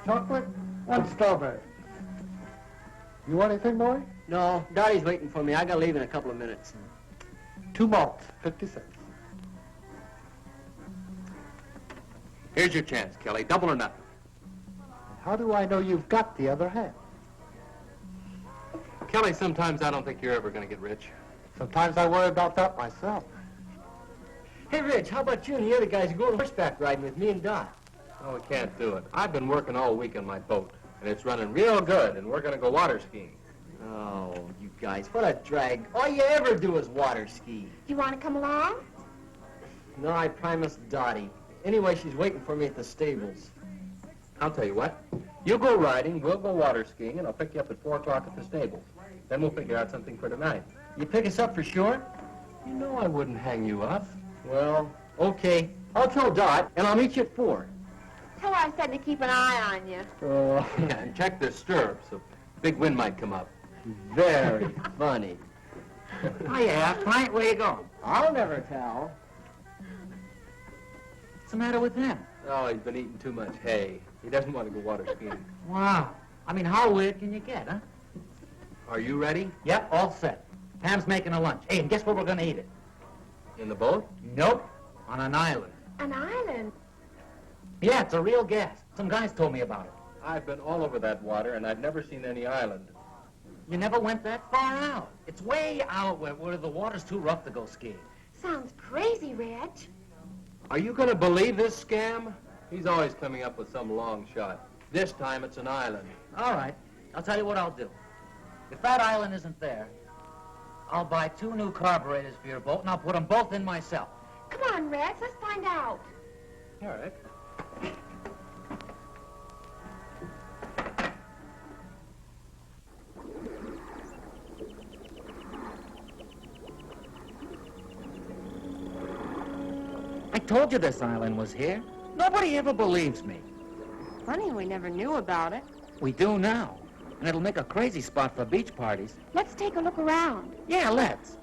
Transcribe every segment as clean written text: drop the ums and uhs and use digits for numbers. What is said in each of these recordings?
Chocolate? One strawberry. You want anything, boy? No, Dottie's waiting for me. I gotta leave in a couple of minutes. 2 malts, 50 cents. Here's your chance, Kelly. Double or nothing. How do I know you've got the other half? Kelly, sometimes I don't think you're ever going to get rich. Sometimes I worry about that myself. Hey, Rich, how about you and the other guys going horseback riding with me and Dot? Oh, we can't do it. I've been working all week on my boat, and it's running real good, and we're going to go water skiing. Oh, you guys, what a drag. All you ever do is water ski. You want to come along? No, I promised Dottie. Anyway, she's waiting for me at the stables. I'll tell you what. You go riding, we'll go water skiing, and I'll pick you up at 4 o'clock at the stables. Then we'll figure out something for tonight. You pick us up for sure? You know I wouldn't hang you up. Well, okay. I'll tell Dot, and I'll meet you at 4. Tell her I said to keep an eye on you. Oh, Yeah, and check the stirrups. A big wind might come up. very funny. Hiya, Clint, where you going? I'll never tell. What's the matter with him? Oh, he's been eating too much hay. He doesn't want to go water skiing. Wow. I mean, how weird can you get, huh? Are you ready? Yep, all set. Pam's making a lunch. Hey, and guess where we're going to eat it? In the boat? Nope. On an island. An island? Yeah, it's a real gas. Some guys told me about it. I've been all over that water, and I've never seen any island. You never went that far out. It's way out where the water's too rough to go skiing. Sounds crazy, Reg. Are you going to believe this scam? He's always coming up with some long shot. This time it's an island. All right. I'll tell you what I'll do. If that island isn't there, I'll buy 2 new carburetors for your boat, and I'll put them both in myself. Come on, Rex, let's find out. All right. I told you this island was here. Nobody ever believes me. Funny we never knew about it. We do now. And it'll make a crazy spot for beach parties. Let's take a look around. Yeah, let's.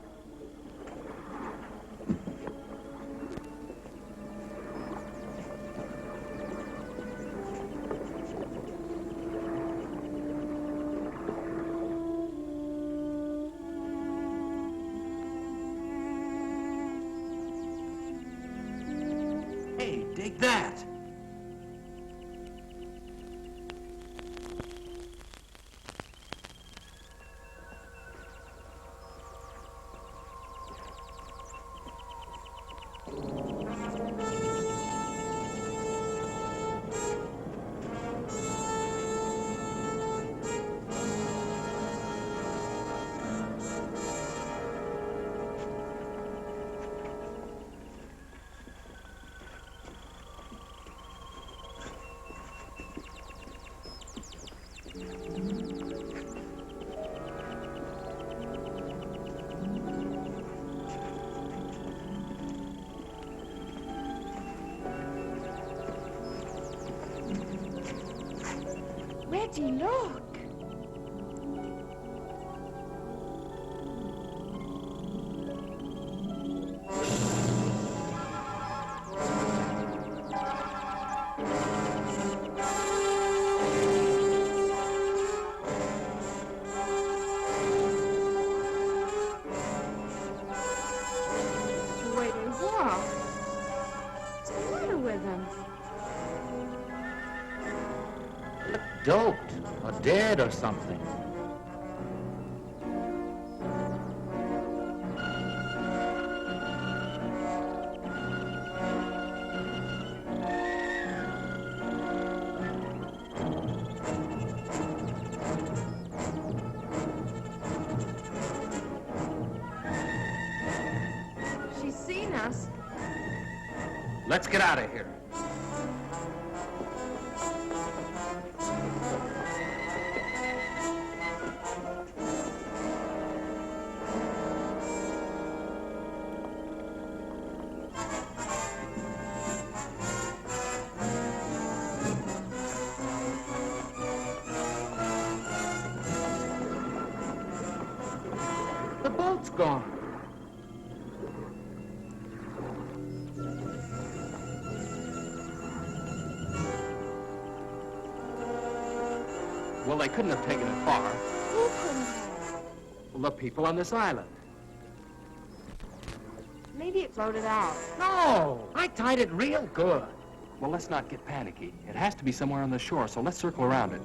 Hey, dig that. Reggie, look. doped or dead or something. She's seen us. Let's get out of here. The boat's gone. Well, they couldn't have taken it far. Who couldn't have? Well, the people on this island. Maybe it floated out. No, I tied it real good. Well, let's not get panicky. It has to be somewhere on the shore, so let's circle around it.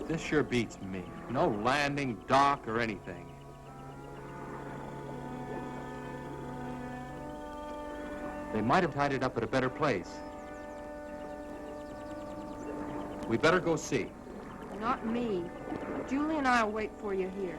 This sure beats me. No landing, dock, or anything. They might have tied it up at a better place. We better go see. Not me. Julie and I will wait for you here.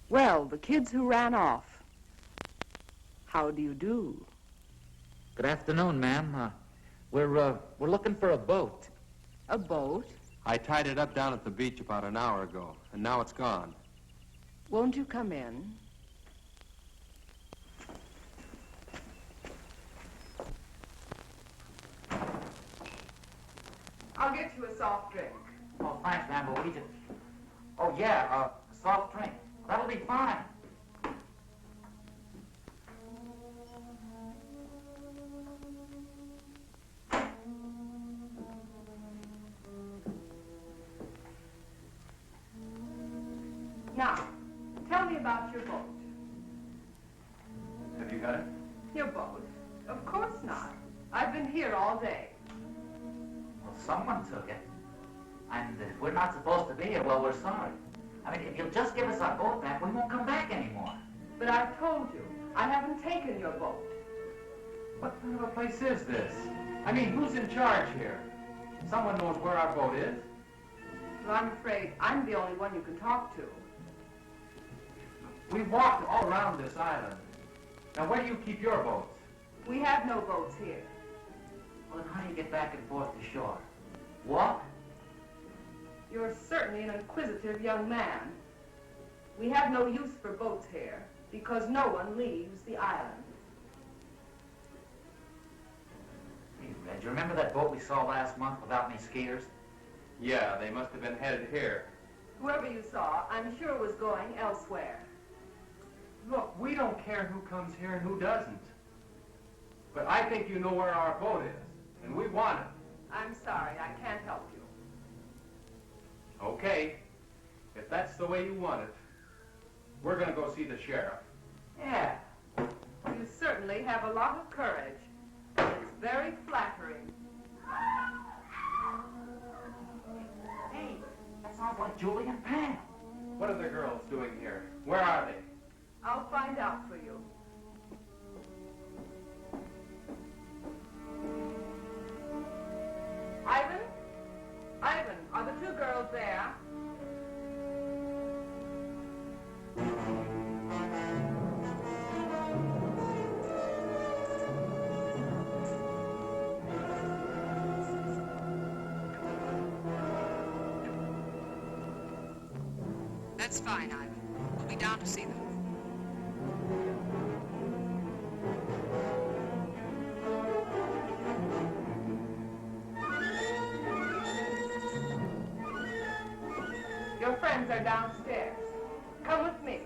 Well, the kids who ran off. How do you do? Good afternoon, ma'am. We're looking for a boat. A boat? I tied it up down at the beach about an hour ago, and now it's gone. Won't you come in? I'll get you a soft drink. Oh, thanks, ma'am, but we just... Oh, yeah, a soft drink. That'll be fine. Now, tell me about your boat. Have you got it? Your boat? Of course not. I've been here all day. Well, someone took it. And if we're not supposed to be here, well, we're sorry. I mean, if you'll just give us our boat back, we won't come back anymore. But I've told you, I haven't taken your boat. What kind of a place is this? I mean, who's in charge here? Someone knows where our boat is. Well, I'm afraid I'm the only one you can talk to. We've walked all around this island. Now, where do you keep your boats? We have no boats here. Well, then how do you get back and forth to shore? Walk? You're certainly an inquisitive young man. We have no use for boats here. because no one leaves the island. Hey, Red, you remember that boat we saw last month without any skaters? Yeah, they must have been headed here. Whoever you saw, I'm sure was going elsewhere. Look, we don't care who comes here and who doesn't. But I think you know where our boat is, and we want it. I'm sorry, I can't help you. Okay, if that's the way you want it, we're gonna go see the sheriff. Yeah. You certainly have a lot of courage. It's very flattering. Hey, that sounds like Julie and Pam. What are the girls doing here? Where are they? I'll find out for you. Ivan? Ivan, are the two girls there? That's fine, Ivan. We'll be down to see them. Your friends are downstairs. Come with me.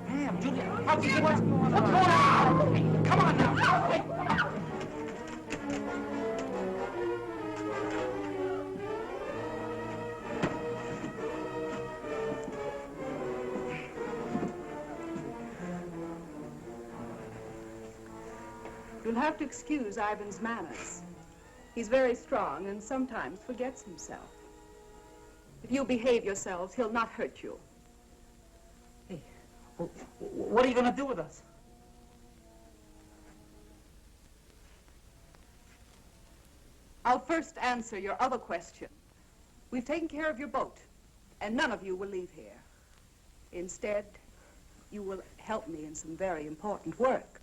Pam, Julie, what's going on? Hey, come on now. Hey. You'll have to excuse Ivan's manners. He's very strong and sometimes forgets himself. If you'll behave yourselves, he'll not hurt you. Hey, what are you going to do with us? I'll first answer your other question. We've taken care of your boat, and none of you will leave here. Instead, you will help me in some very important work.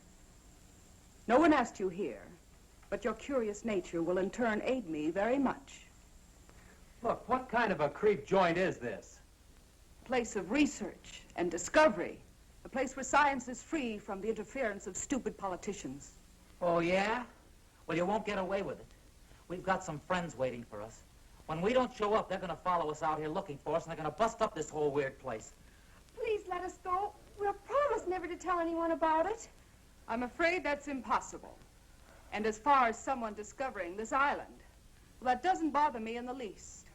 No one asked you here, but your curious nature will in turn aid me very much. Look, what kind of a creep joint is this? A place of research and discovery. A place where science is free from the interference of stupid politicians. Oh, yeah? Well, you won't get away with it. We've got some friends waiting for us. When we don't show up, they're going to follow us out here looking for us, and they're going to bust up this whole weird place. Please let us go. We'll promise never to tell anyone about it. I'm afraid that's impossible. And as far as someone discovering this island, well, that doesn't bother me in the least.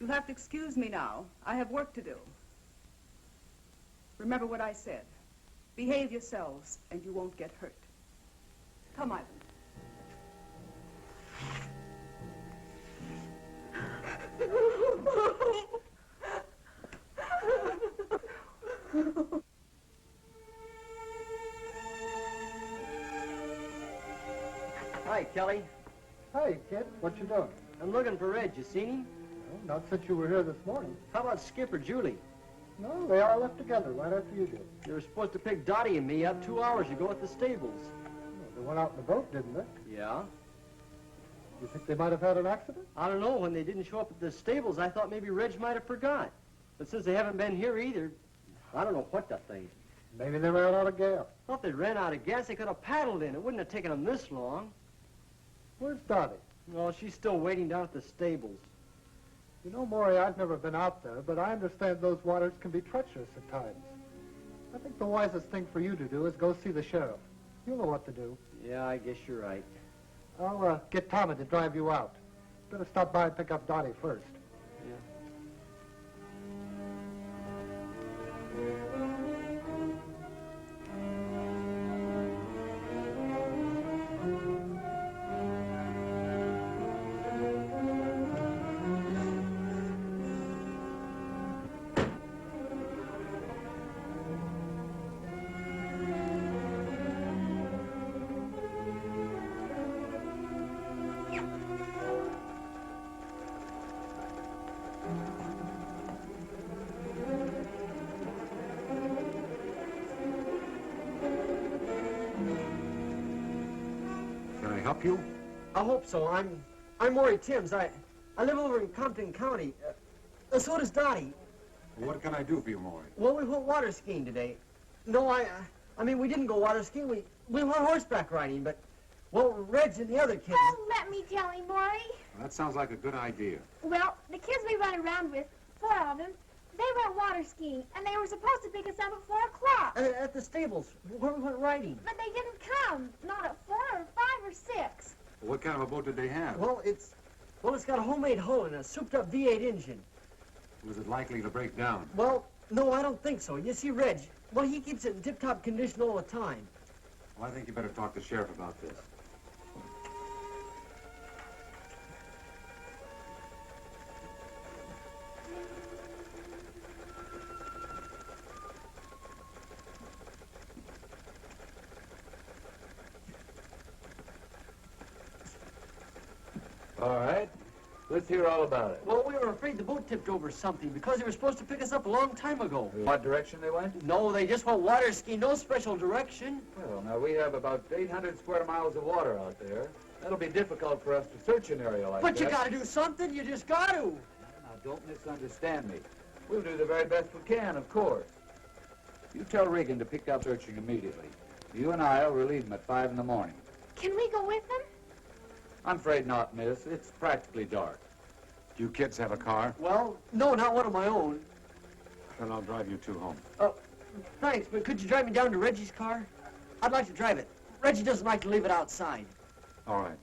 You'll have to excuse me now. I have work to do. Remember what I said. Behave yourselves, and you won't get hurt. Come, Ivan. Hi, Kelly. Hey, kid, what you doing? I'm looking for Red. You seen him? Well, not since you were here this morning. How about Skip or Julie? No, they all left together right after you did. They were supposed to pick Dottie and me up 2 hours ago at the stables. Well, they went out in the boat, didn't they? Yeah? You think they might have had an accident? I don't know. When they didn't show up at the stables, I thought maybe Reg might have forgot. But since they haven't been here either, I don't know what to think. Maybe they ran out of gas. Well, if they ran out of gas, they could have paddled in. It wouldn't have taken them this long. Where's Dottie? Well, she's still waiting down at the stables. You know, Maury, I've never been out there, but I understand those waters can be treacherous at times. I think the wisest thing for you to do is go see the sheriff. You'll know what to do. Yeah, I guess you're right. I'll get Tommy to drive you out. Better stop by and pick up Dottie first. Yeah. help you? I hope so. I'm Maury Timms. I live over in Compton County. So does Dottie. What can I do for you, Maury? Well, we went water skiing today. No, I mean, we didn't go water skiing. We went horseback riding, but, well, Reg and the other kids... Oh, let me tell him, Maury. Well, that sounds like a good idea. Well, the kids we run around with, 4 of them, they went water skiing, and they were supposed to pick us up at 4 o'clock. At the stables, where we went riding. But they didn't come. Not at 4 or 5 or 6. Well, what kind of a boat did they have? Well, it's got a homemade hoe and a souped-up V8 engine. Was it likely to break down? Well, no, I don't think so. You see, Reg, well, he keeps it in tip-top condition all the time. Well, I think you better talk to the sheriff about this. All right. Let's hear all about it. Well, we were afraid the boat tipped over something because they were supposed to pick us up a long time ago. What direction they went? No, they just went water skiing, no special direction. Well, now we have about 800 square miles of water out there. That'll be difficult for us to search an area like that. But you gotta do something, you just gotta. Now, don't misunderstand me. We'll do the very best we can, of course. You tell Regan to pick up searching immediately. You and I'll relieve him at 5 in the morning. Can we go with them? I'm afraid not, miss. It's practically dark. Do you kids have a car? Well, no, not one of my own. Then I'll drive you 2 home. Thanks, but could you drive me down to Reggie's car? I'd like to drive it. Reggie doesn't like to leave it outside. All right.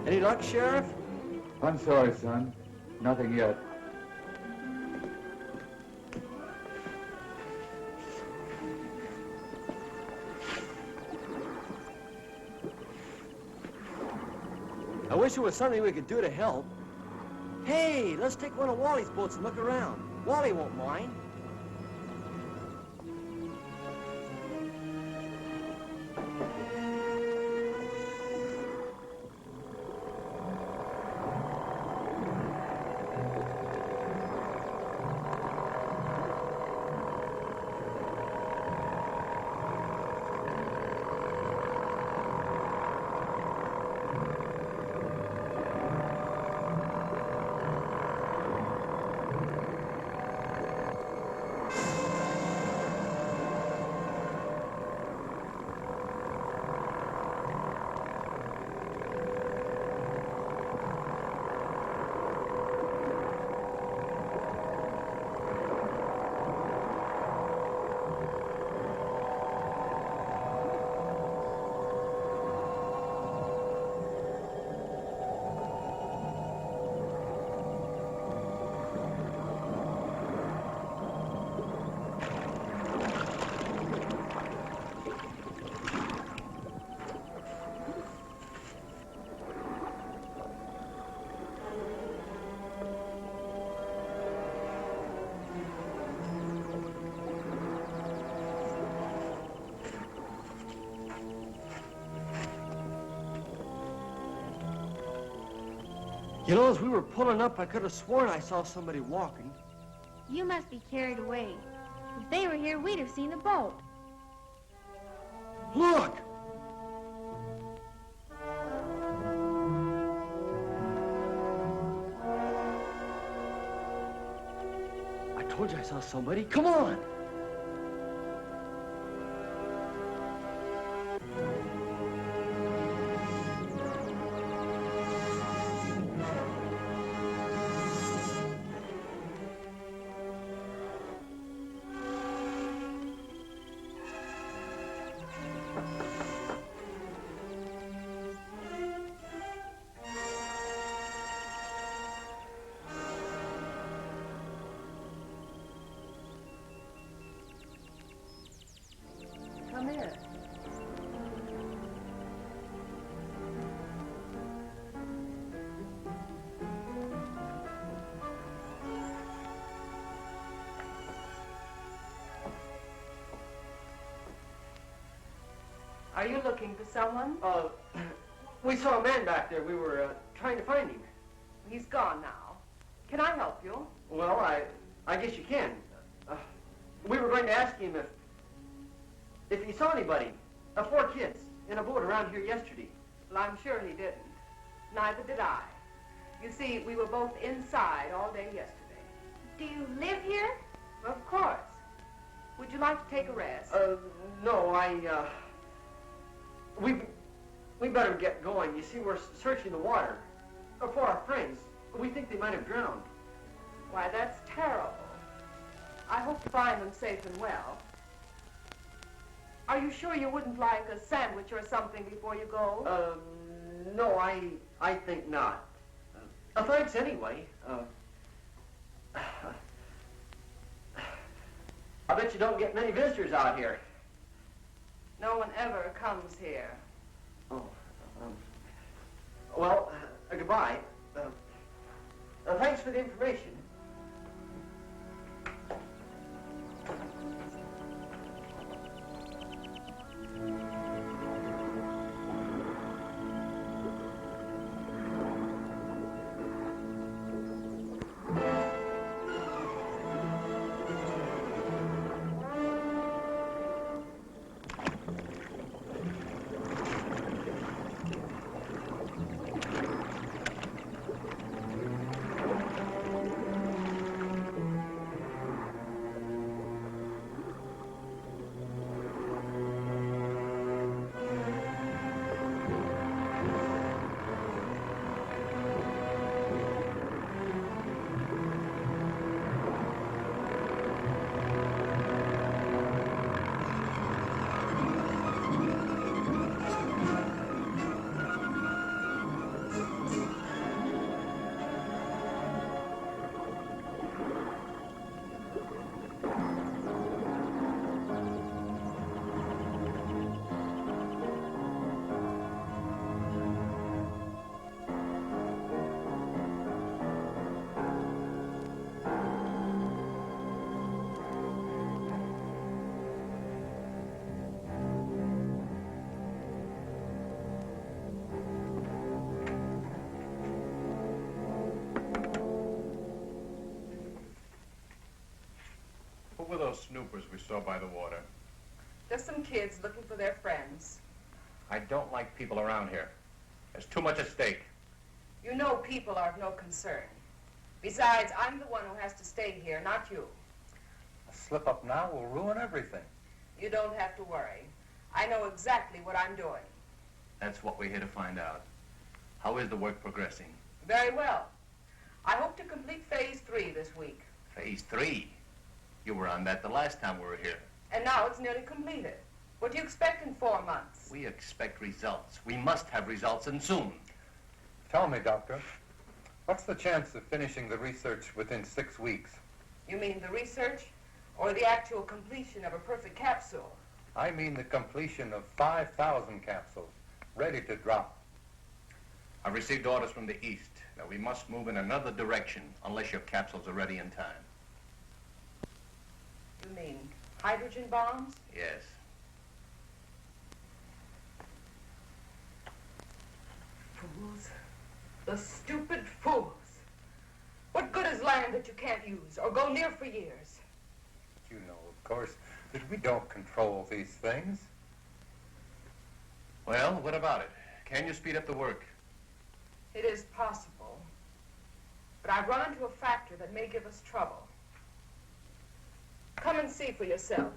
Any luck, Sheriff? I'm sorry, son. Nothing yet. I wish there was something we could do to help. Hey, let's take one of Wally's boats and look around. Wally won't mind. You know, as we were pulling up, I could have sworn I saw somebody walking. You must be carried away. If they were here, we'd have seen the boat. Look! I told you I saw somebody. Come on! Come in. Are you looking for someone? We saw a man back there. We were trying to find him. He's gone now. Can I help you? Well, I guess you can. We were going to ask him if he saw anybody, 4 kids, in a boat around here yesterday. Well, I'm sure he didn't. Neither did I. You see, we were both inside all day yesterday. Do you live here? Of course. Would you like to take a rest? No, we better get going. You see, we're searching the water for our friends. We think they might have drowned. Why, that's terrible. I hope to find them safe and well. Are you sure you wouldn't like a sandwich or something before you go? No, I think not. Thanks anyway. I bet you don't get many visitors out here. No one ever comes here. Oh, well, goodbye. Thanks for the information. Who were those snoopers we saw by the water? There's some kids looking for their friends. I don't like people around here. There's too much at stake. You know people are of no concern. Besides, I'm the one who has to stay here, not you. A slip up now will ruin everything. You don't have to worry. I know exactly what I'm doing. That's what we're here to find out. How is the work progressing? Very well. I hope to complete phase 3 this week. Phase 3? You were on that the last time we were here. And now it's nearly completed. What do you expect in 4 months? We expect results. We must have results, and soon. Tell me, Doctor, what's the chance of finishing the research within 6 weeks? You mean the research or the actual completion of a perfect capsule? I mean the completion of 5,000 capsules, ready to drop. I've received orders from the east that we must move in another direction unless your capsules are ready in time. You mean hydrogen bombs? Yes. Fools. The stupid fools. What good has land that you can't use or go near for years. You know, of course, that we don't control these things. Well, what about it? Can you speed up the work? It is possible. But I've run into a factor that may give us trouble. Come and see for yourself.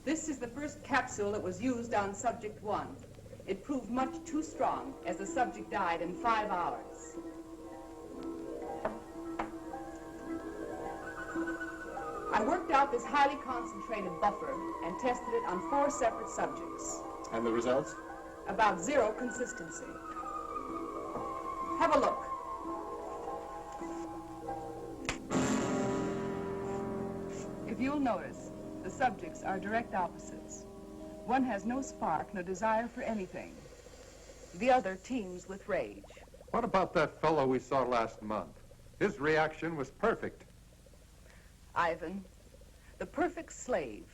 This is the first capsule that was used on Subject 1. It proved much too strong, as the subject died in 5 hours. I worked out this highly concentrated buffer and tested it on 4 separate subjects. And the results? About 0 consistency. Have a look. If you'll notice, the subjects are direct opposites. One has no spark, no desire for anything. The other teems with rage. What about that fellow we saw last month? His reaction was perfect. Ivan, the perfect slave,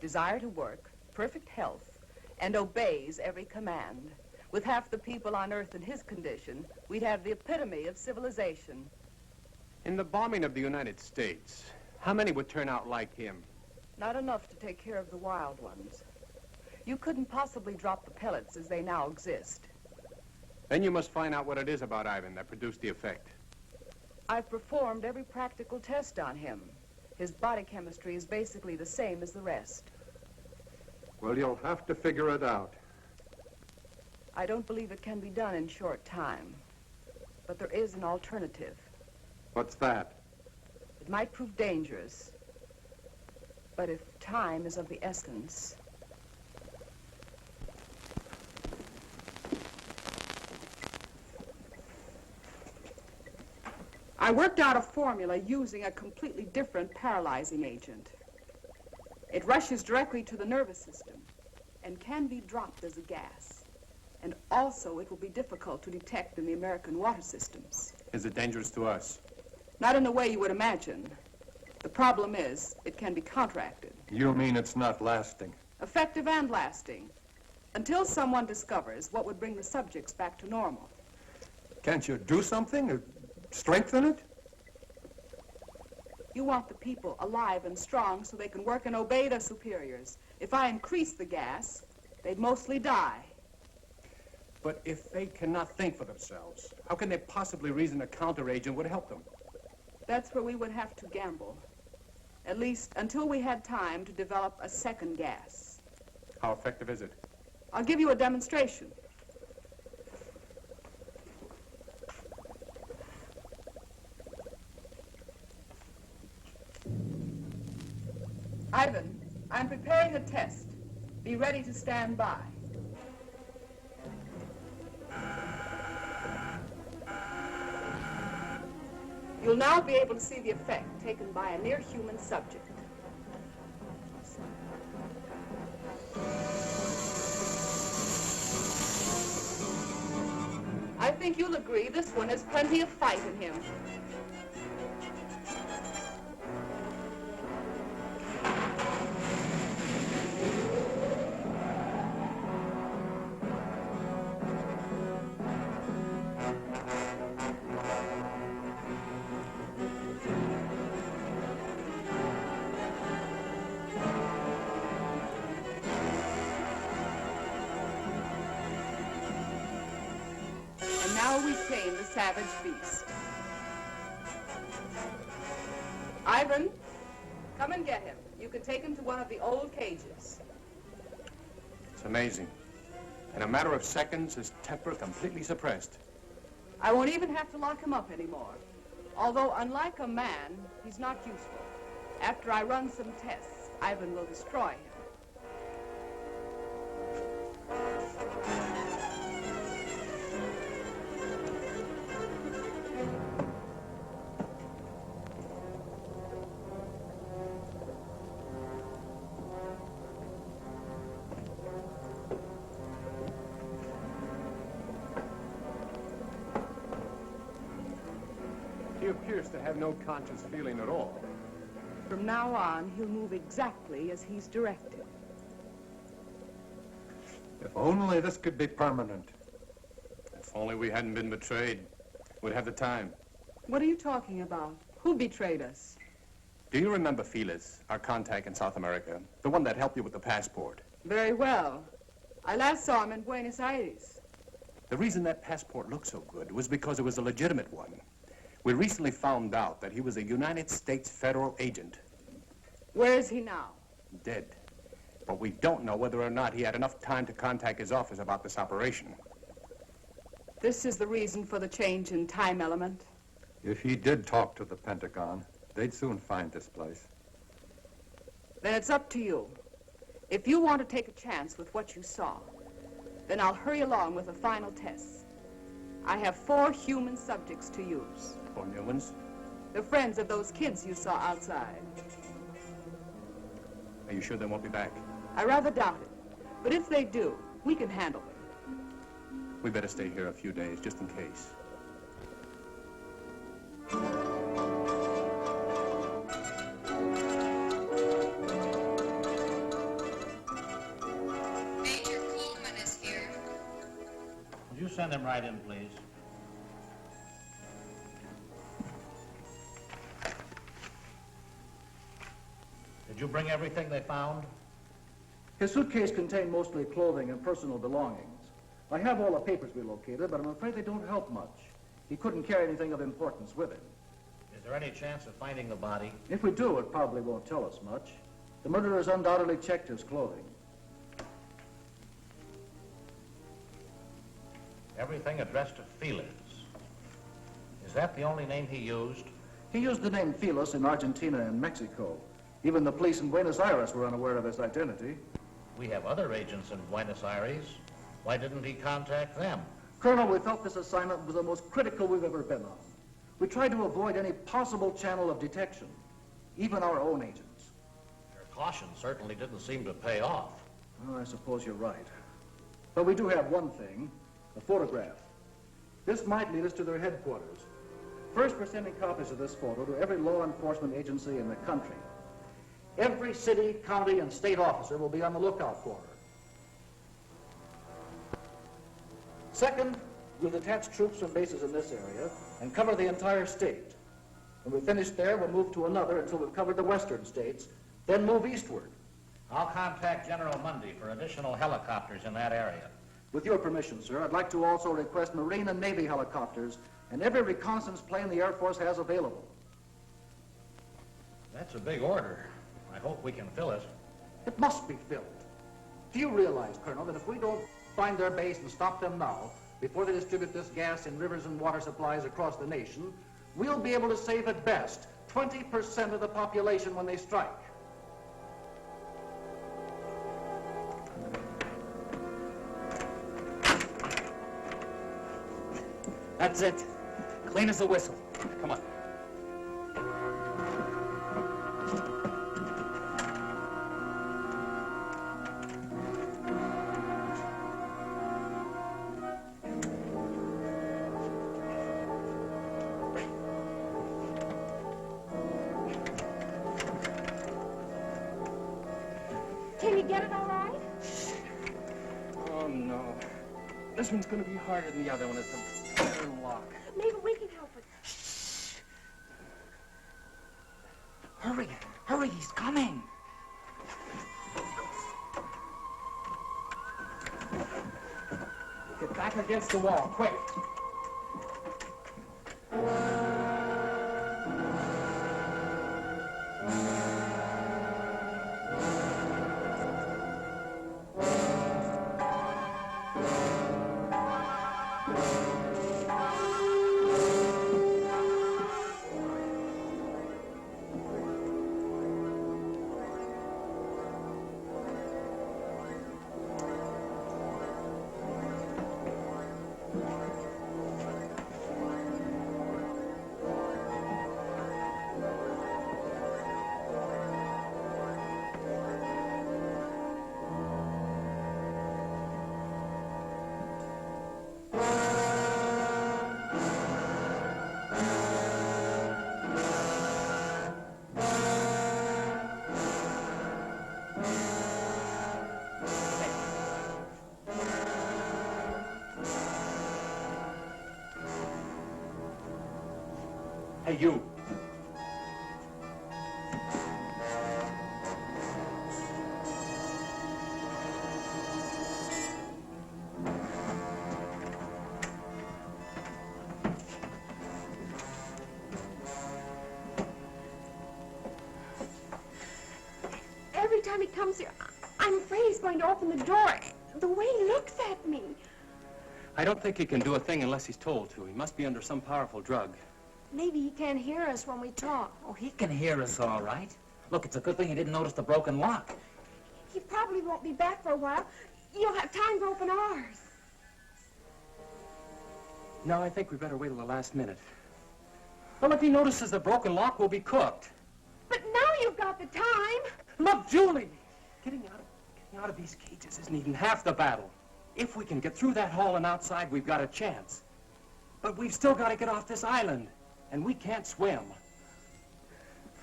desire to work, perfect health, and obeys every command. With half the people on Earth in his condition, we'd have the epitome of civilization. In the bombing of the United States, how many would turn out like him? Not enough to take care of the wild ones. You couldn't possibly drop the pellets as they now exist. Then you must find out what it is about Ivan that produced the effect. I've performed every practical test on him. His body chemistry is basically the same as the rest. Well, you'll have to figure it out. I don't believe it can be done in short time. But there is an alternative. What's that? It might prove dangerous. But if time is of the essence... I worked out a formula using a completely different paralyzing agent. It rushes directly to the nervous system and can be dropped as a gas. And also it will be difficult to detect in the American water systems. Is it dangerous to us? Not in the way you would imagine. The problem is, it can be counteracted. You mean it's not lasting? Effective and lasting. Until someone discovers what would bring the subjects back to normal. Can't you do something? Strengthen it? You want the people alive and strong so they can work and obey their superiors. If I increase the gas, they'd mostly die. But if they cannot think for themselves, how can they possibly reason a counteragent would help them? That's where we would have to gamble. At least until we had time to develop a second gas. How effective is it? I'll give you a demonstration. Ivan, I'm preparing a test. Be ready to stand by. You'll now be able to see the effect taken by a near-human subject. I think you'll agree this one has plenty of fight in him. Now we tame the savage beast. Ivan, come and get him. You can take him to one of the old cages. It's amazing. In a matter of seconds, his temper completely suppressed. I won't even have to lock him up anymore. Although, unlike a man, he's not useful. After I run some tests, Ivan will destroy him. He appears to have no conscious feeling at all. From now on, he'll move exactly as he's directed. If only this could be permanent. If only we hadn't been betrayed, we'd have the time. What are you talking about? Who betrayed us? Do you remember Felix, our contact in South America? The one that helped you with the passport? Very well. I last saw him in Buenos Aires. The reason that passport looked so good was because it was a legitimate one. We recently found out that he was a United States federal agent. Where is he now? Dead. But we don't know whether or not he had enough time to contact his office about this operation. This is the reason for the change in time element. If he did talk to the Pentagon, they'd soon find this place. Then it's up to you. If you want to take a chance with what you saw, then I'll hurry along with the final tests. I have 4 human subjects to use. 4 new ones? The friends of those kids you saw outside. Are you sure they won't be back? I rather doubt it. But if they do, we can handle them. We better stay here a few days, just in case. Major Coleman is here. Would you send him right in, please? Did you bring everything they found? His suitcase contained mostly clothing and personal belongings. I have all the papers we located, but I'm afraid they don't help much. He couldn't carry anything of importance with him. Is there any chance of finding the body? If we do, it probably won't tell us much. The murderers undoubtedly checked his clothing. Everything addressed to Felix. Is that the only name he used? He used the name Felix in Argentina and Mexico. Even the police in Buenos Aires were unaware of his identity. We have other agents in Buenos Aires. Why didn't he contact them? Colonel, we felt this assignment was the most critical we've ever been on. We tried to avoid any possible channel of detection, even our own agents. Your caution certainly didn't seem to pay off. Well, I suppose you're right. But we do have one thing, a photograph. This might lead us to their headquarters. First, we're sending copies of this photo to every law enforcement agency in the country. Every city, county, and state officer will be on the lookout for her. Second, we'll detach troops from bases in this area and cover the entire state. When we finish there, we'll move to another until we've covered the western states, then move eastward. I'll contact General Mundy for additional helicopters in that area. With your permission, sir, I'd like to also request Marine and Navy helicopters and every reconnaissance plane the Air Force has available. That's a big order. I hope we can fill it. It must be filled. Do you realize, Colonel, that if we don't find their base and stop them now, before they distribute this gas in rivers and water supplies across the nation, we'll be able to save at best 20% of the population when they strike. That's it. Clean as a whistle. Come on. Can you get it all right? Oh, no. This one's going to be harder than the other one. It's a pattern lock. Maybe we can help it. Hurry, hurry, he's coming. Get back against the wall, quick. Hey, you. Every time he comes here, I'm afraid he's going to open the door. The way he looks at me. I don't think he can do a thing unless he's told to. He must be under some powerful drug. Maybe he can't hear us when we talk. Oh, he can hear us all right. Look, it's a good thing he didn't notice the broken lock. He probably won't be back for a while. You'll have time to open ours. No, I think we better wait till the last minute. Well, if he notices the broken lock, we'll be cooked. But now you've got the time. Look, Julie! Getting out of these cages isn't even half the battle. If we can get through that hall and outside, we've got a chance. But we've still got to get off this island, and we can't swim.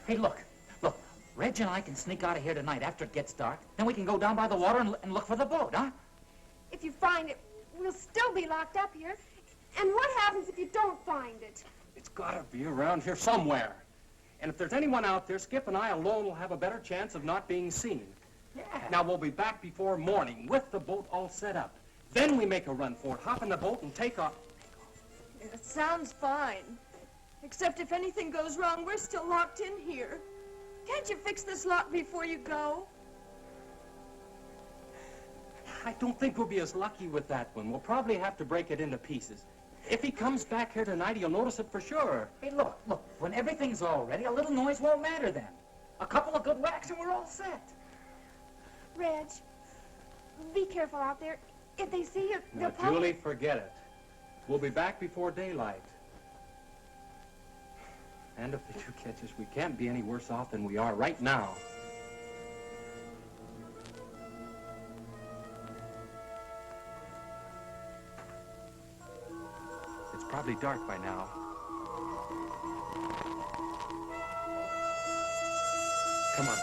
Hey, look. Reg and I can sneak out of here tonight after it gets dark. Then we can go down by the water and look for the boat, huh? If you find it, we'll still be locked up here. And what happens if you don't find it? It's got to be around here somewhere. And if there's anyone out there, Skip and I alone will have a better chance of not being seen. Yeah. Now, we'll be back before morning with the boat all set up. Then we make a run for it, hop in the boat, and take off. It sounds fine. Except if anything goes wrong, we're still locked in here. Can't you fix this lock before you go? I don't think we'll be as lucky with that one. We'll probably have to break it into pieces. If he comes back here tonight, he'll notice it for sure. Hey, look. When everything's all ready, a little noise won't matter then. A couple of good whacks and we're all set. Reg, be careful out there. If they see you, Now, they'll probably... Julie, forget it. We'll be back before daylight. And if they do catch us, we can't be any worse off than we are right now. It's probably dark by now. Come on.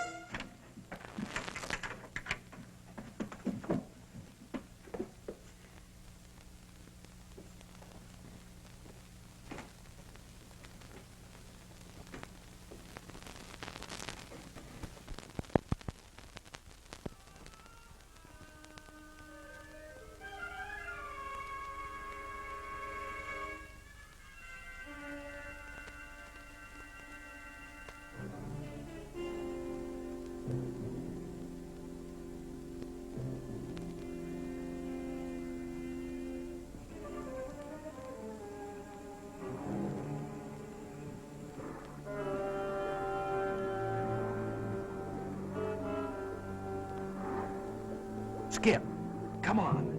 Skip, come on.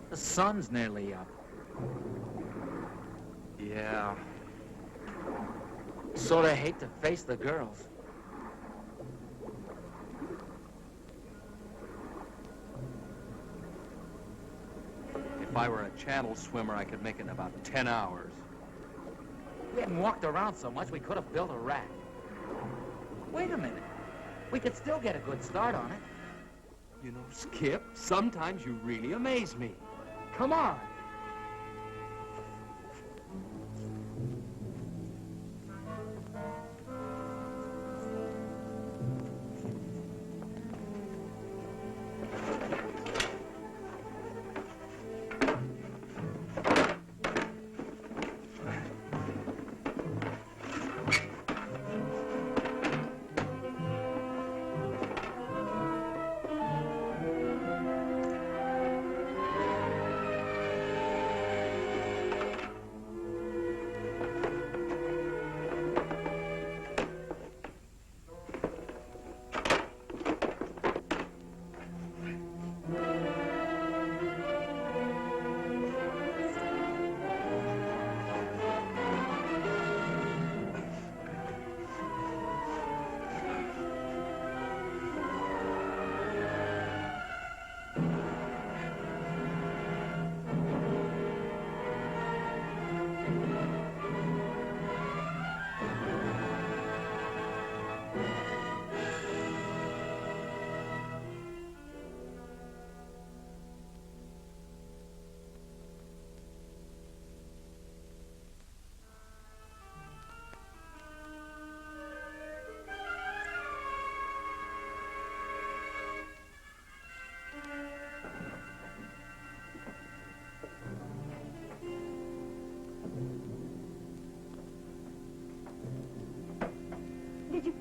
The sun's nearly up. Yeah. Sort of hate to face the girls. If I were a channel swimmer, I could make it in about 10 hours. We hadn't walked around so much, we could have built a raft. Wait a minute. We could still get a good start on it. You know, Skip, sometimes you really amaze me. Come on.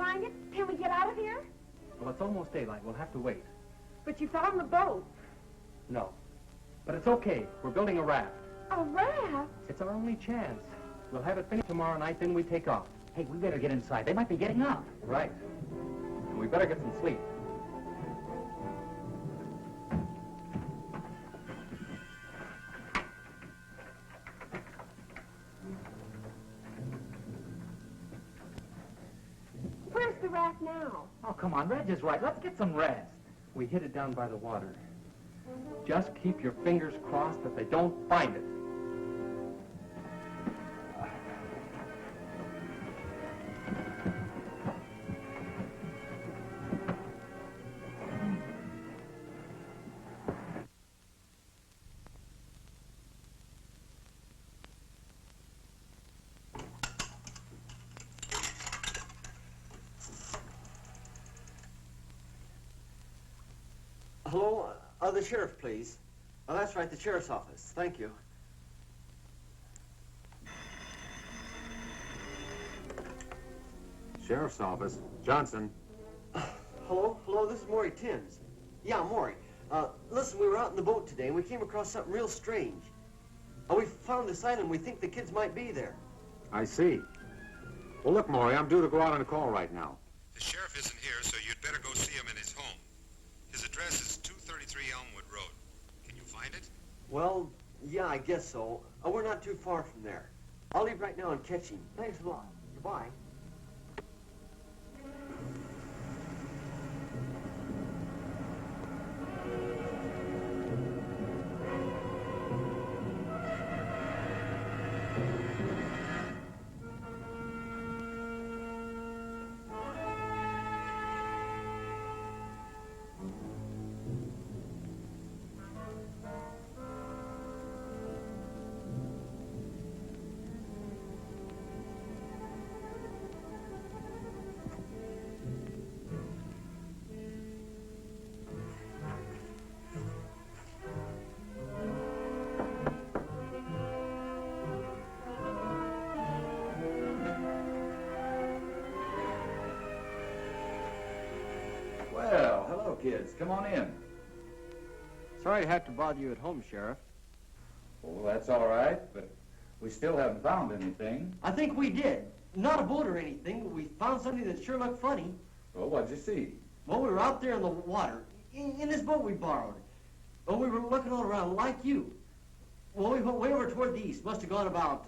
find it? Can we get out of here? Well, it's almost daylight. We'll have to wait. But you found the boat. No. But it's okay. We're building a raft. A raft? It's our only chance. We'll have it finished tomorrow night, then we take off. Hey, we better get inside. They might be getting up. Right. And we better get some sleep. Where's the raft now? Oh, come on. Reg is right. Let's get some rest. We hid it down by the water. Just keep your fingers crossed that they don't find it. Hello? The sheriff, please. Oh, that's right, the sheriff's office. Thank you. Sheriff's office. Johnson. Hello? Hello, this is Maury Timms. Yeah, Maury. Listen, we were out in the boat today, and we came across something real strange. We found this island. We think the kids might be there. I see. Well, look, Maury, I'm due to go out on a call right now. The sheriff isn't here, so you'd better go see him in his home. His address is 233 Elmwood Road. Can you find it? Well, yeah, I guess so. We're not too far from there. I'll leave right now and catch him. Thanks a lot. Goodbye. Well, hello, kids. Come on in. Sorry to have to bother you at home, Sheriff. Oh, that's all right, but we still haven't found anything. I think we did. Not a boat or anything, but we found something that sure looked funny. Well, what'd you see? Well, we were out there in the water, in this boat we borrowed. Well, we were looking all around like you. Well, we went way over toward the east. Must have gone about,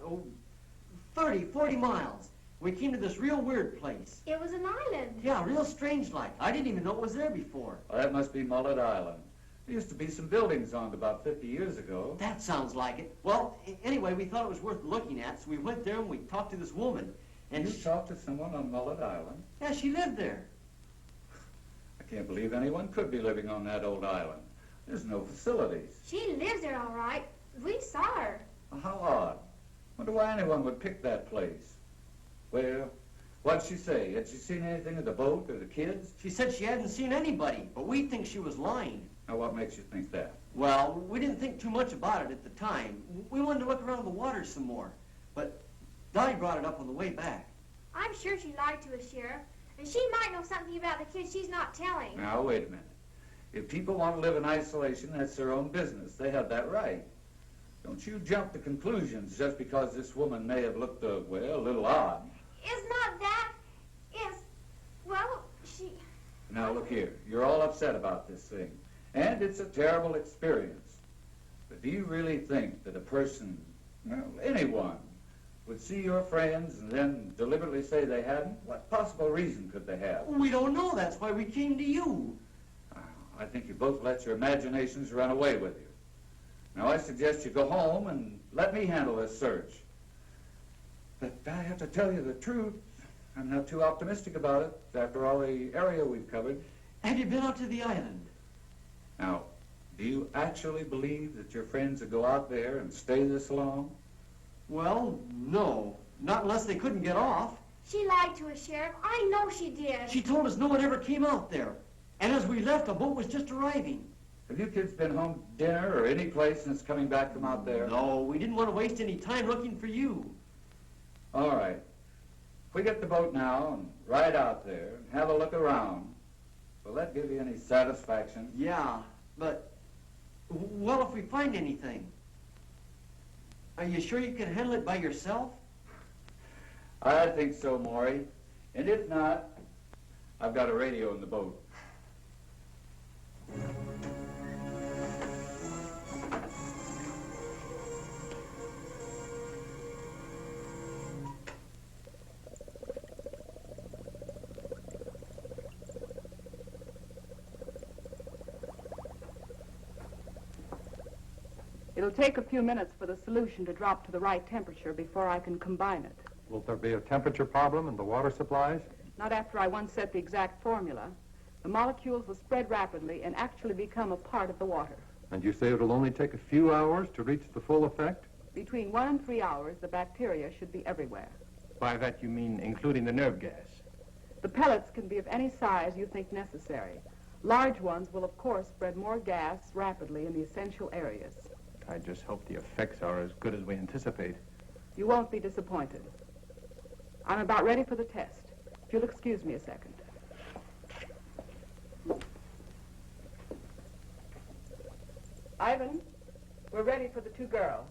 30, 40 miles. We came to this real weird place. It was an island. Yeah, real strange like. I didn't even know it was there before. Well, that must be Mullet Island. There used to be some buildings on it about 50 years ago. That sounds like it. Well, anyway, we thought it was worth looking at, so we went there and we talked to this woman. And you talked to someone on Mullet Island? Yeah, she lived there. I can't believe anyone could be living on that old island. There's no facilities. She lives there all right. We saw her. Well, how odd. Wonder why anyone would pick that place. Well, what'd she say? Had she seen anything of the boat or the kids? She said she hadn't seen anybody, but we think she was lying. Now, what makes you think that? Well, we didn't think too much about it at the time. We wanted to look around the water some more. But Dottie brought it up on the way back. I'm sure she lied to us, Sheriff. And she might know something about the kids she's not telling. Now, wait a minute. If people want to live in isolation, that's their own business. They have that right. Don't you jump to conclusions just because this woman may have looked, well, a little odd. It's not that. It's, well, she... Now, look here. You're all upset about this thing. And it's a terrible experience. But do you really think that a person, well, anyone, would see your friends and then deliberately say they hadn't? What possible reason could they have? We don't know. That's why we came to you. I think you both let your imaginations run away with you. Now, I suggest you go home and let me handle this search. But I have to tell you the truth. I'm not too optimistic about it after all the area we've covered. Have you been out to the island? Now, do you actually believe that your friends would go out there and stay this long? Well, no. Not unless they couldn't get off. She lied to us, Sheriff. I know she did. She told us no one ever came out there. And as we left, the boat was just arriving. Have you kids been home to dinner or any place since coming back from out there? No, we didn't want to waste any time looking for you. All right. If we get the boat now and ride out there and have a look around, will that give you any satisfaction? Yeah, but, well, if we find anything, are you sure you can handle it by yourself? I think so, Maury. And if not, I've got a radio in the boat. It'll take a few minutes for the solution to drop to the right temperature before I can combine it. Will there be a temperature problem in the water supplies? Not after I once set the exact formula. The molecules will spread rapidly and actually become a part of the water. And you say it'll only take a few hours to reach the full effect? Between 1 and 3 hours, the bacteria should be everywhere. By that you mean including the nerve gas? The pellets can be of any size you think necessary. Large ones will, of course, spread more gas rapidly in the essential areas. I just hope the effects are as good as we anticipate. You won't be disappointed. I'm about ready for the test. If you'll excuse me a second. Ivan, we're ready for the 2 girls.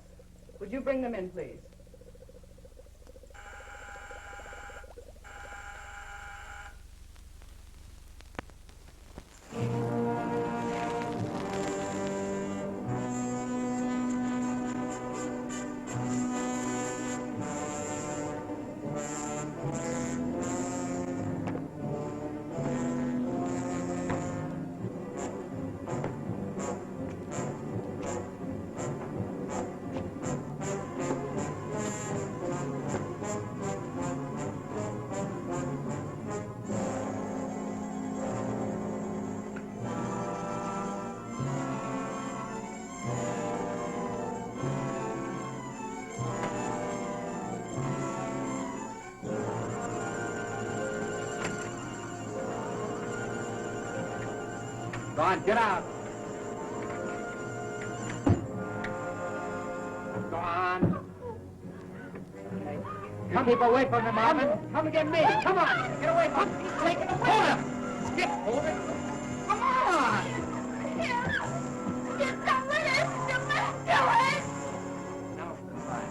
Would you bring them in, please? Go on, get out. Go on. Come keep away from him, Ivan. Come and get me. Come on. Get away from him. He's taking away. Hold him. Skip, hold it. Come on. Get some with us. You must do it. Now, goodbye.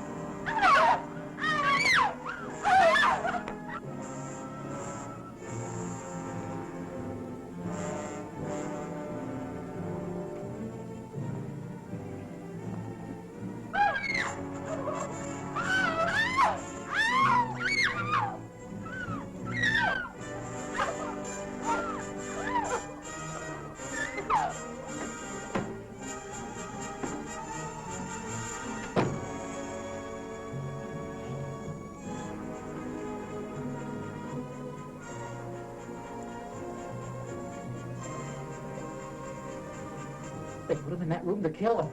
They put him in that room to kill him.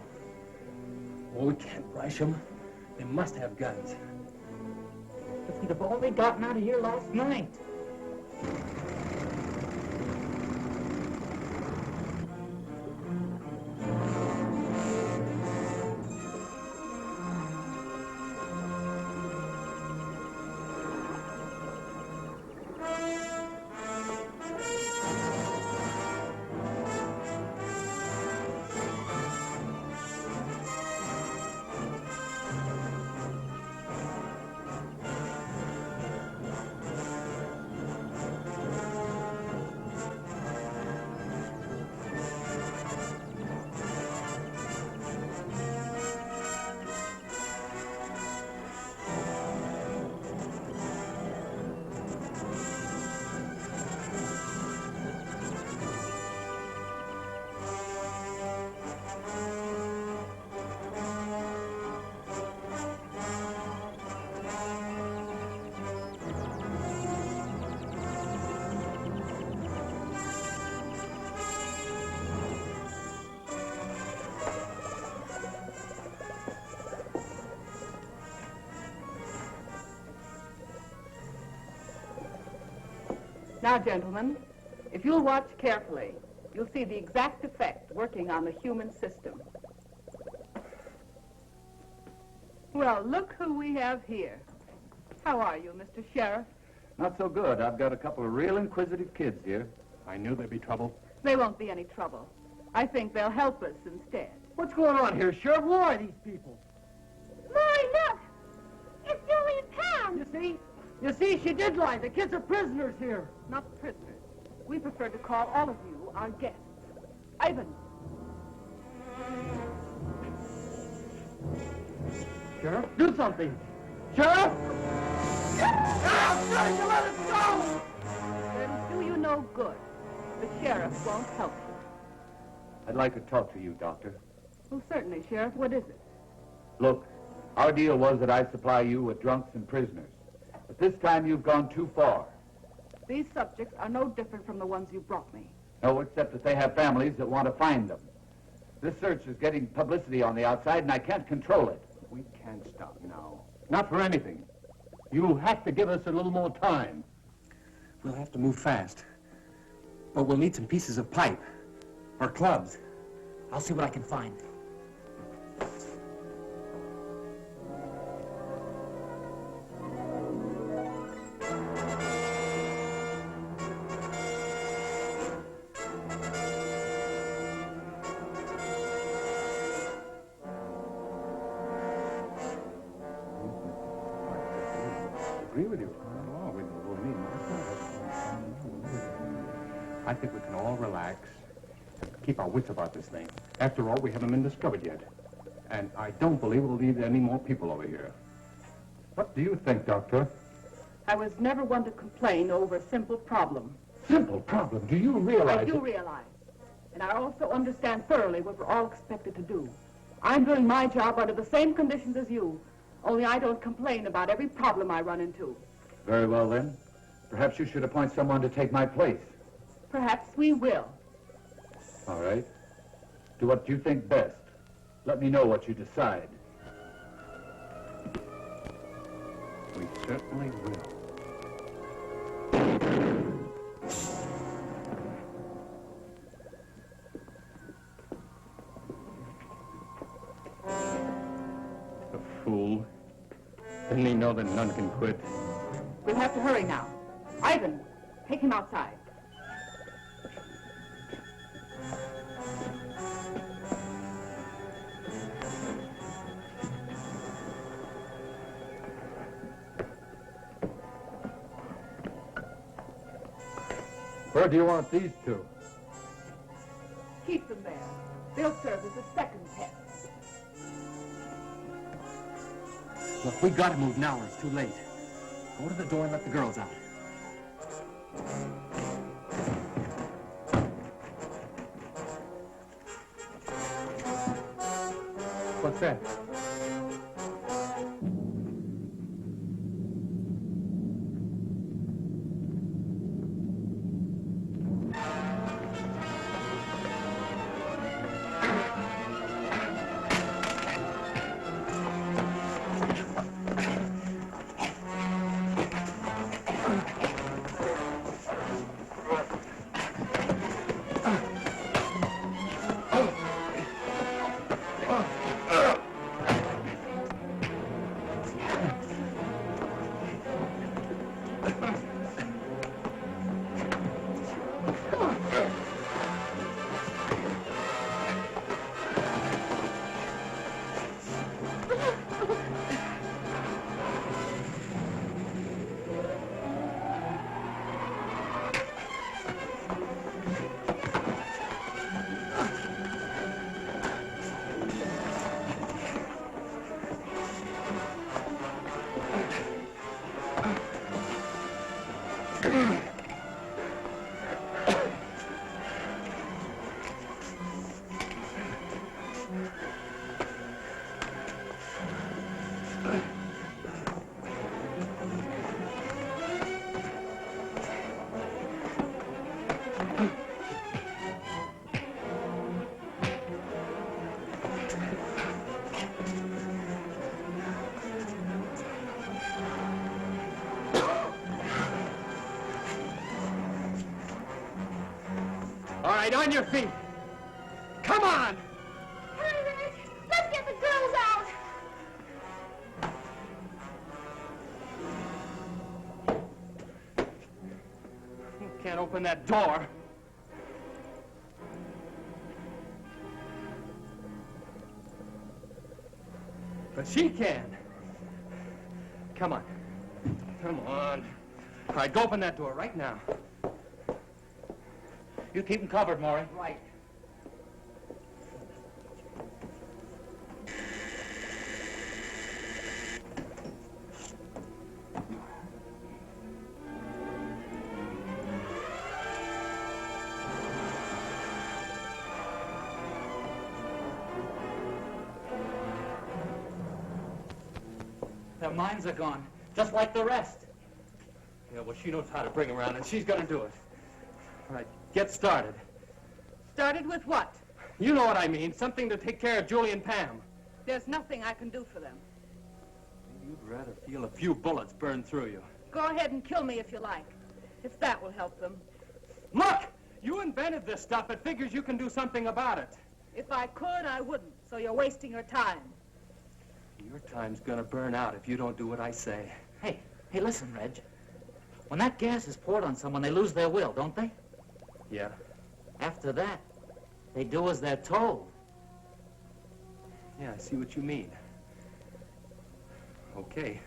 Oh, we can't rush them. They must have guns. If we'd have only gotten out of here last night. Now, gentlemen, if you'll watch carefully, you'll see the exact effect working on the human system. Well, look who we have here. How are you, Mr. Sheriff? Not so good. I've got a couple of real inquisitive kids here. I knew there'd be trouble. There won't be any trouble. I think they'll help us instead. What's going on here, Sheriff? Who are these people? Maury, look! It's Julian Pound! You see, she did lie. The kids are prisoners here. Not prisoners. We prefer to call all of you our guests. Ivan. Sheriff, do something. Sheriff! I'm trying to let us go! Then do you no good. The sheriff won't help you. I'd like to talk to you, Doctor. Well, certainly, Sheriff. What is it? Look, our deal was that I supply you with drunks and prisoners. But this time you've gone too far. These subjects are no different from the ones you brought me. No, except that they have families that want to find them. This search is getting publicity on the outside, and I can't control it. We can't stop now. Not for anything. You have to give us a little more time. We'll have to move fast. But we'll need some pieces of pipe. Or clubs. I'll see what I can find. Agree with you. We'll need more. I think we can all relax. Keep our wits about this thing. After all, we haven't been discovered yet. And I don't believe we'll need any more people over here. What do you think, Doctor? I was never one to complain over a simple problem. Simple problem. Do you realize I do it? realize. And I also understand thoroughly what we're all expected to do. I'm doing my job under the same conditions as you. Only I don't complain about every problem I run into. Very well, then. Perhaps you should appoint someone to take my place. Perhaps we will. All right. Do what you think best. Let me know what you decide. We certainly will. The fool. Didn't he know that none can quit? We'll have to hurry now. Ivan, take him outside. Where do you want these two? Keep them there. They'll serve as a second test. Look, we gotta move now or it's too late. Go to the door and let the girls out. What's that? All right, on your feet. Come on! Hurry, Rick! Let's get the girls out! can't open that door. But she can. Come on. Come on. All right, go open that door right now. You keep them covered, Maury. Right. Their minds are gone, just like the rest. Yeah, well, she knows how to bring around, and she's gonna do it. All right, get started. Started with what? You know what I mean. Something to take care of Julie and Pam. There's nothing I can do for them. You'd rather feel a few bullets burn through you. Go ahead and kill me if you like, if that will help them. Look! You invented this stuff. It figures you can do something about it. If I could, I wouldn't, so you're wasting your time. Your time's gonna burn out if you don't do what I say. Hey, listen, Reg. When that gas is poured on someone, they lose their will, don't they? Yeah. After that, they do as they're told. Yeah, I see what you mean. Okay.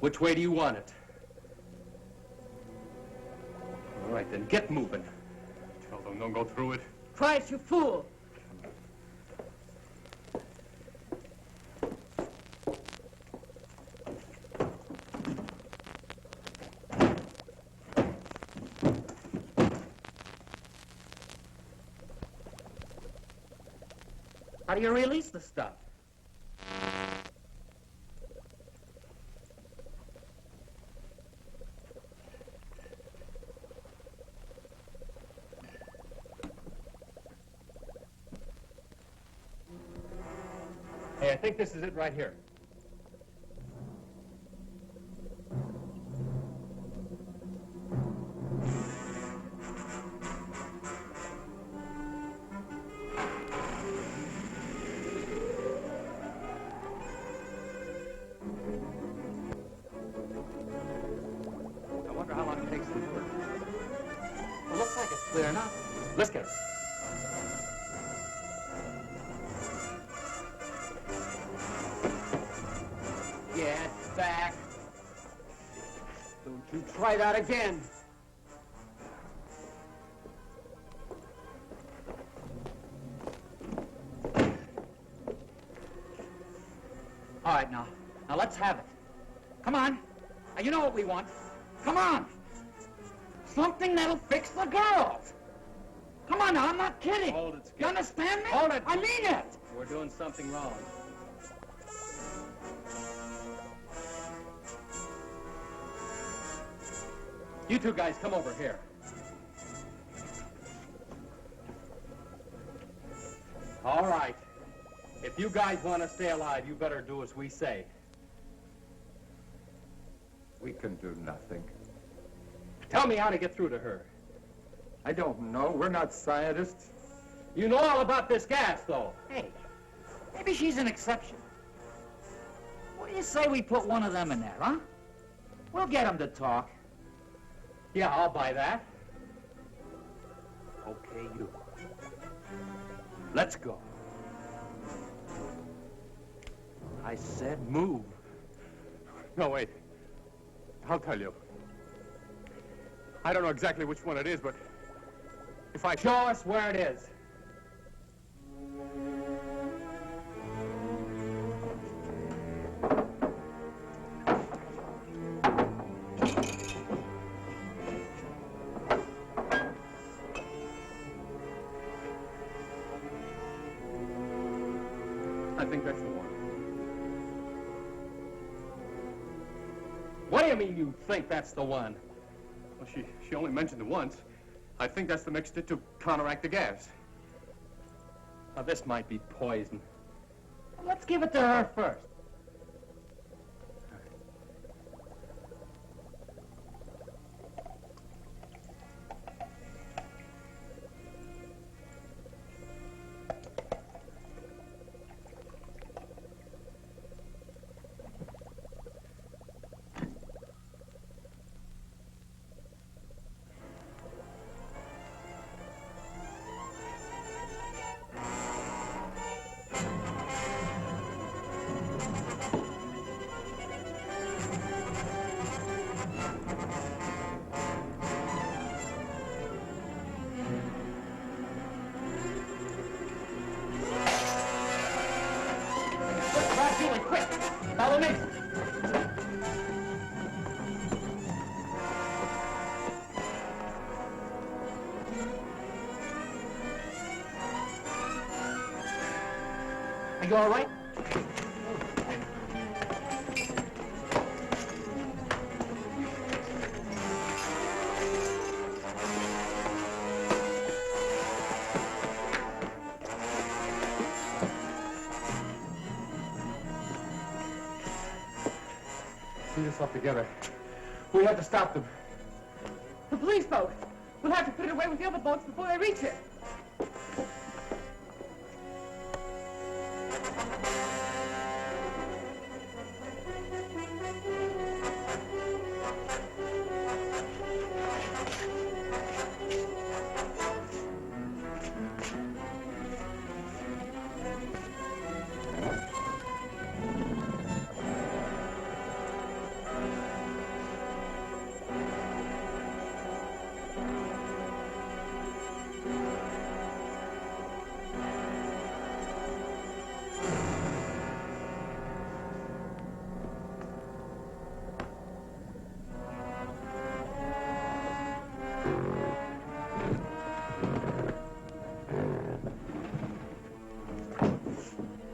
Which way do you want it? All right, then get moving. Tell them don't go through it. Price, you fool! How do you release the stuff? Hey, I think this is it right here. I wonder how long it takes to work. It looks like it's clear enough. Let's get her. Get back. Don't you try that again. All right, now let's have it. Come on. Now, you know what we want. Come on. Something that'll fix the girls. Come on now, I'm not kidding. Hold it, Skip. You understand me? Hold it. I mean it. We're doing something wrong. You two guys, come over here. All right. If you guys want to stay alive, you better do as we say. We can do nothing. Tell me how to get through to her. I don't know. We're not scientists. You know all about this gas, though. Hey, maybe she's an exception. What do you say we put one of them in there, huh? We'll get them to talk. Yeah, I'll buy that. Okay, you. Let's go. I said move. No, wait. I'll tell you. I don't know exactly which one it is, but if I... Show us where it is. I think that's the one. What do you mean you think that's the one? Well, she only mentioned it once. I think that's the mixture to counteract the gas. Now, this might be poison. Let's give it to her first. You all right? See this up together. We have to stop them. The police boat. We'll have to put it away with the other boats before they reach it.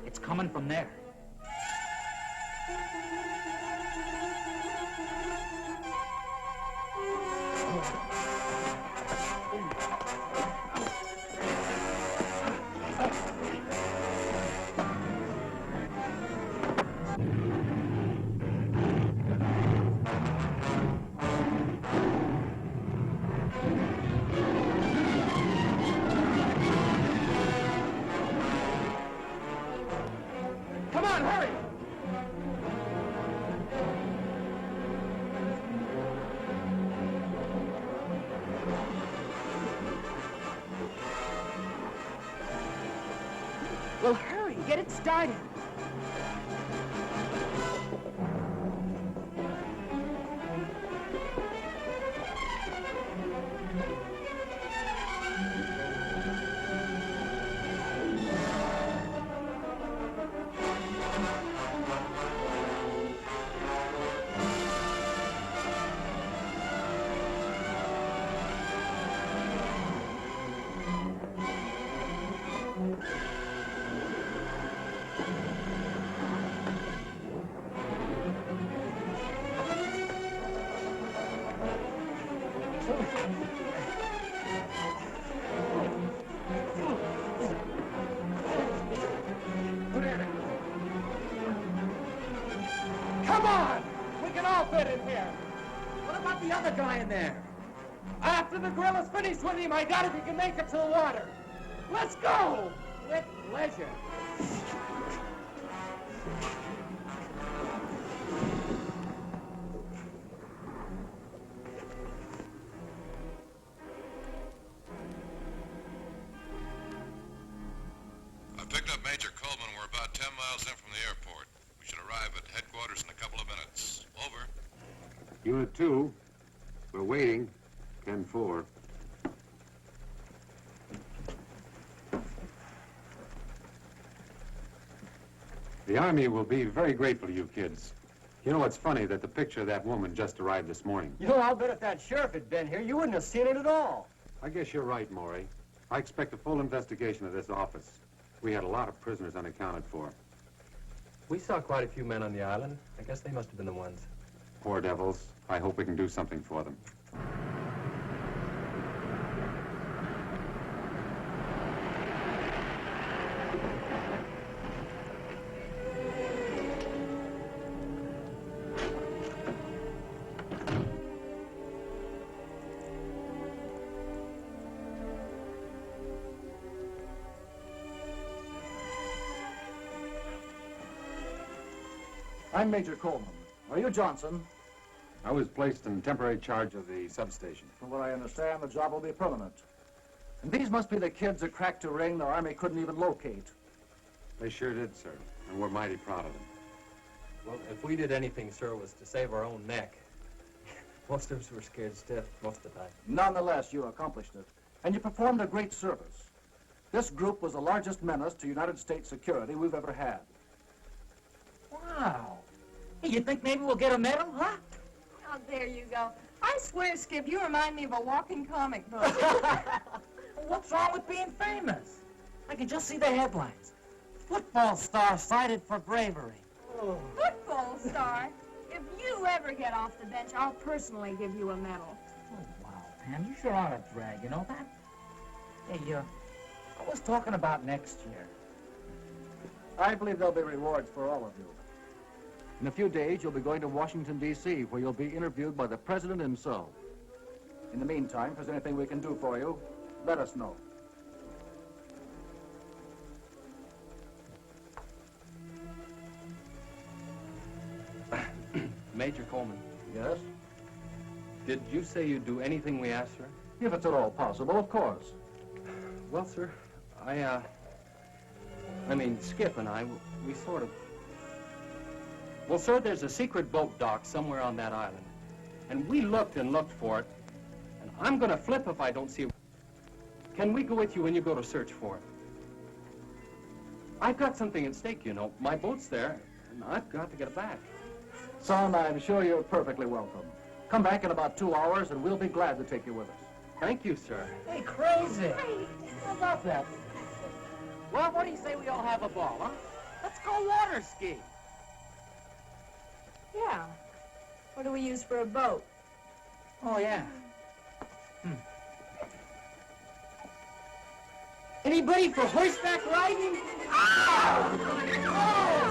It's coming from there. Come on, hurry! Well, hurry, get it started. Come on! We can all fit in here. What about the other guy in there? After the grill is finished with him, I doubt if he can make it to the water. Let's go! With pleasure. I picked up Major Coleman. We're about 10 miles in from the airport. We should arrive at headquarters in a couple of minutes. Over. Unit 2, we're waiting. 10-4. The Army will be very grateful to you kids. You know, it's funny that the picture of that woman just arrived this morning. You know, I'll bet if that sheriff had been here, you wouldn't have seen it at all. I guess you're right, Maury. I expect a full investigation of this office. We had a lot of prisoners unaccounted for. We saw quite a few men on the island. I guess they must have been the ones. Poor devils. I hope we can do something for them. I'm Major Coleman. Are you Johnson? I was placed in temporary charge of the substation. From what I understand, the job will be permanent. And these must be the kids that cracked a ring the Army couldn't even locate. They sure did, sir. And we're mighty proud of them. Well, if we did anything, sir, it was to save our own neck. Most of us were scared stiff most of the time. Nonetheless, you accomplished it. And you performed a great service. This group was the largest menace to United States security we've ever had. Wow. Hey, you think maybe we'll get a medal, huh? Oh, there you go. I swear, Skip, you remind me of a walking comic book. What's wrong with being famous? I can just see the headlines. Football star cited for bravery. Football star? If you ever get off the bench, I'll personally give you a medal. Oh, wow, Pam, you sure are a drag, you know that? Hey, I was talking about next year. I believe there'll be rewards for all of you. In a few days, you'll be going to Washington, D.C., where you'll be interviewed by the President himself. In the meantime, if there's anything we can do for you, let us know. Major Coleman, Yes? did you say you'd do anything we asked, sir? If it's at all possible, of course. Well, sir, I mean, Skip and I, we sort of... Well, sir, there's a secret boat dock somewhere on that island. And we looked and looked for it. And I'm going to flip if I don't see it. Can we go with you when you go to search for it? I've got something at stake, you know. My boat's there, and I've got to get it back. Son, I'm sure you're perfectly welcome. Come back in about 2 hours, and we'll be glad to take you with us. Thank you, sir. Hey, crazy. How about that? Well, what do you say we all have a ball, huh? Let's go water ski. Yeah. What do we use for a boat? Oh, yeah. Anybody for horseback riding? Oh!